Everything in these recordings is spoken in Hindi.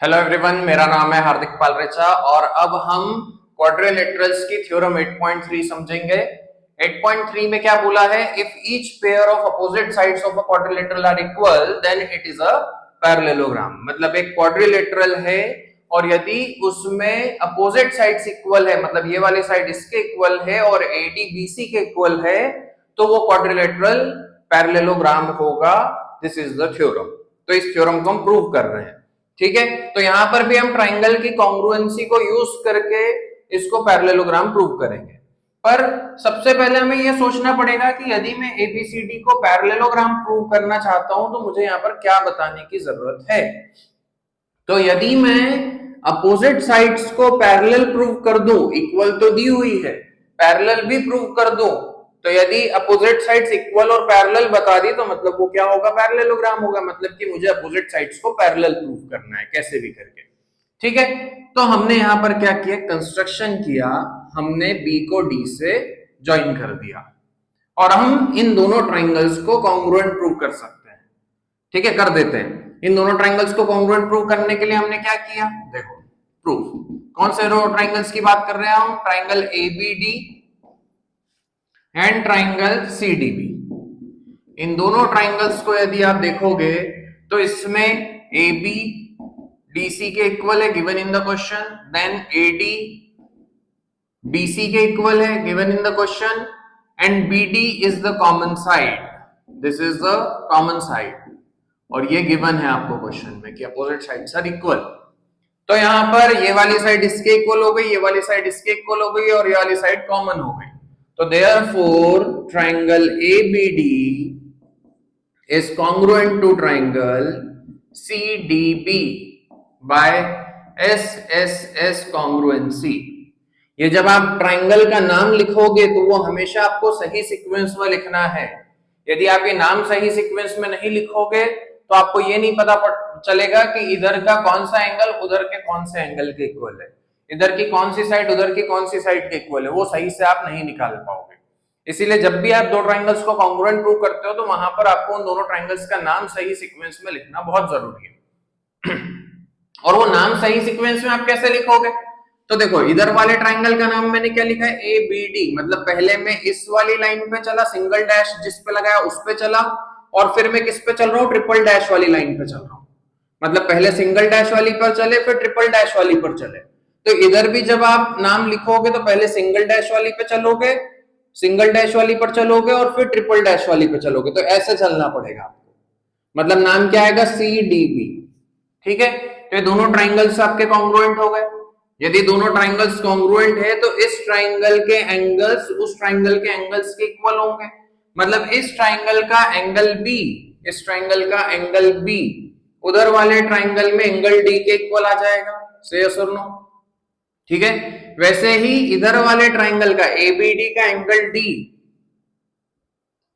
हेलो एवरीवन, मेरा नाम है हार्दिक पालरेचा और अब हम क्वाड्रिलेटरल्स की थ्योरम 8.3 समझेंगे। 8.3 में क्या बोला है? If each pair of opposite sides of a quadrilateral are equal then it is a parallelogram. मतलब एक क्वाड्रिलेटरल है और यदि उसमें अपोजिट साइड्स इक्वल है, मतलब ये वाली साइड इसके इक्वल है और एडी बीसी के इक्वल है, तो वो क्वाड्रिलेटरल पैरेललोग्राम होगा। This is the theorem. तो इस थ्योरम को हम प्रूव कर रहे हैं। ठीक है, तो यहां पर भी हम ट्राइंगल की कॉन्ग्रुएंसी को यूज करके इसको पैरेललोग्राम प्रूव करेंगे। पर सबसे पहले हमें यह सोचना पड़ेगा कि यदि मैं एबीसीडी को पैरेललोग्राम प्रूव करना चाहता हूं तो मुझे यहां पर क्या बताने की जरूरत है। तो यदि मैं अपोजिट साइड्स को पैरेलल प्रूव कर दूं, इक्वल तो दी हुई है, पैरेलल भी प्रूव कर दूं, तो यदि अपोजिट साइड्स इक्वल और पैरेलल बता दी तो मतलब वो क्या होगा? पैरेललोग्राम होगा। मतलब कि मुझे अपोजिट साइड्स को पैरेलल प्रूव करना है कैसे भी करके। ठीक है, तो हमने यहां पर क्या किया? कंस्ट्रक्शन किया। हमने बी को डी से ज्वाइन कर दिया और हम इन दोनों ट्राइंगल्स को कॉन्ग्रुएंट प्रूव कर सकते हैं। ठीक है, कर देते हैं। इन दोनों ट्राइंगल्स को कॉन्ग्रुएंट प्रूव करने के लिए हमने क्या किया? देखो, प्रूफ कौन से दो ट्राइंगल्स की बात कर रहे हैं हम? Triangle ABD and triangle CDB. इन दोनों ट्राइंगल्स को यदि आप देखोगे तो इसमें AB DC के इक्वल है given in the question, then AD BC के इक्वल है given in the question, and BD is the common side. This is the common side और ये गिवन है आपको क्वेश्चन में कि अपोजिट साइड्स आर इक्वल। तो यहां पर ये वाली साइड इसके इक्वल हो गई, ये वाली साइड इसके इक्वल हो गई और ये वाली साइड कॉमन हो गई। तो therefore triangle ABD is congruent to triangle CDB by SSS congruency। ये जब आप ट्राइंगल का नाम लिखोगे तो वो हमेशा आपको सही सीक्वेंस में लिखना है। यदि आप ये नाम सही सीक्वेंस में नहीं लिखोगे तो आपको ये नहीं पता चलेगा कि इधर का कौन सा एंगल उधर के कौन से एंगल के इक्वल है, इधर की कौन सी साइड उधर की कौन सी साइड के इक्वल है, वो सही से आप नहीं निकाल पाओगे। इसीलिए जब भी आप दो ट्राइंगल्स को कॉन्ग्रुएंट प्रूव करते हो तो वहां पर आपको उन दोनों ट्राइंगल्स का नाम सही सीक्वेंस में लिखना बहुत जरूरी है। और वो नाम सही सीक्वेंस में आप कैसे लिखोगे? तो देखो, इधर वाले ट्राइंगल का नाम मैंने क्या लिखा है? ABD। मतलब पहले मैं इस वाली लाइन पे चला, सिंगल डैश जिस पे लगाया उस पे चला, और फिर मैं किस पे चल रहा हूँ? ट्रिपल डैश वाली लाइन पे चल रहा हूँ। मतलब पहले सिंगल डैश वाली पर चले फिर ट्रिपल डैश वाली पर चले। तो इधर भी जब आप नाम लिखोगे तो पहले सिंगल डैश वाली पे चलोगे, सिंगल डैश वाली पर चलोगे और फिर ट्रिपल डैश वाली पे चलोगे। तो ऐसे चलना पड़ेगा आपको। मतलब नाम क्या आएगा? CDB। ठीक है, तो ये दोनों ट्राइंगल्स आपके कॉन्ग्रुएंट हो गए। यदि दोनों ट्राइंगल्स कॉन्ग्रुएंट है तो इस ट्राइंगल के एंगल्स उस ट्राइंगल के एंगल्स के इक्वल होंगे। मतलब इस ट्राइंगल का एंगल B, इस ट्राइंगल का एंगल B उधर वाले ट्राइंगल में एंगल D के इक्वल आ जाएगा। से यस और नो? ठीक है, वैसे ही इधर वाले ट्राइंगल का ABD का एंगल D,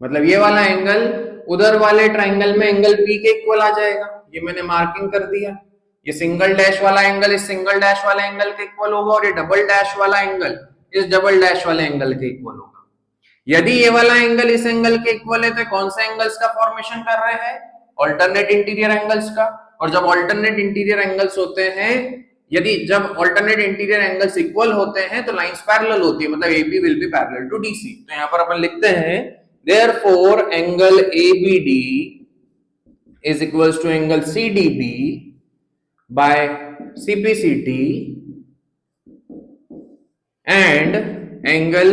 मतलब ये वाला एंगल उधर वाले ट्राइंगल में एंगल B के इक्वल आ जाएगा। ये मैंने मार्किंग कर दिया। ये सिंगल डैश वाला एंगल इस सिंगल डैश वाले एंगल के इक्वल होगा और ये डबल डैश वाला एंगल इस डबल डैश वाले एंगल के इक्वल होगा। यदि ये वाला एंगल इस एंगल के इक्वल है तो कौन सा एंगल्स का फॉर्मेशन कर रहे हैं? ऑल्टरनेट इंटीरियर एंगल्स का। और जब ऑल्टरनेट इंटीरियर एंगल्स होते हैं, यदि जब ऑल्टरनेट इंटीरियर एंगल्स इक्वल होते हैं तो लाइंस पैरेलल होती है। मतलब AB will be parallel to DC। तो यहां पर अपन लिखते हैं therefore angle ABD is equals to angle CDB by CPCT and angle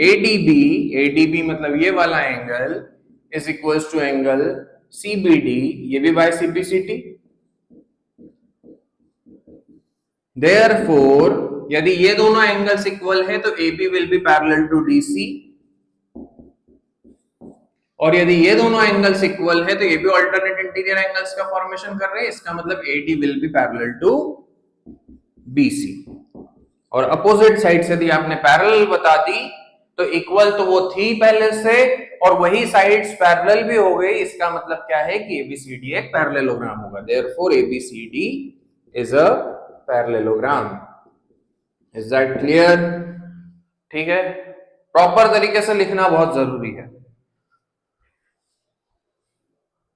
ADB मतलब ये वाला angle is equals to angle CBD, ये भी by CPCT। Therefore यदि ये दोनों एंगल्स इक्वल है तो AB will be parallel to DC, और यदि ये दोनों एंगल्स इक्वल है तो ये भी अल्टरनेट इंटीरियर एंगल्स का फॉर्मेशन कर रहे हैं। इसका मतलब AD will be parallel to BC। और अपोजिट साइड से यदि आपने पैरेलल बता दी तो इक्वल तो वो थी पहले से और वही साइड्स पैरेलल भी हो गई। इसका मतलब क्या है कि ABCD एक पैरेललोग्राम होगा। Therefore ABCD is a parallelogram। Is that clear? ठीक है, प्रॉपर तरीके से लिखना बहुत जरूरी है।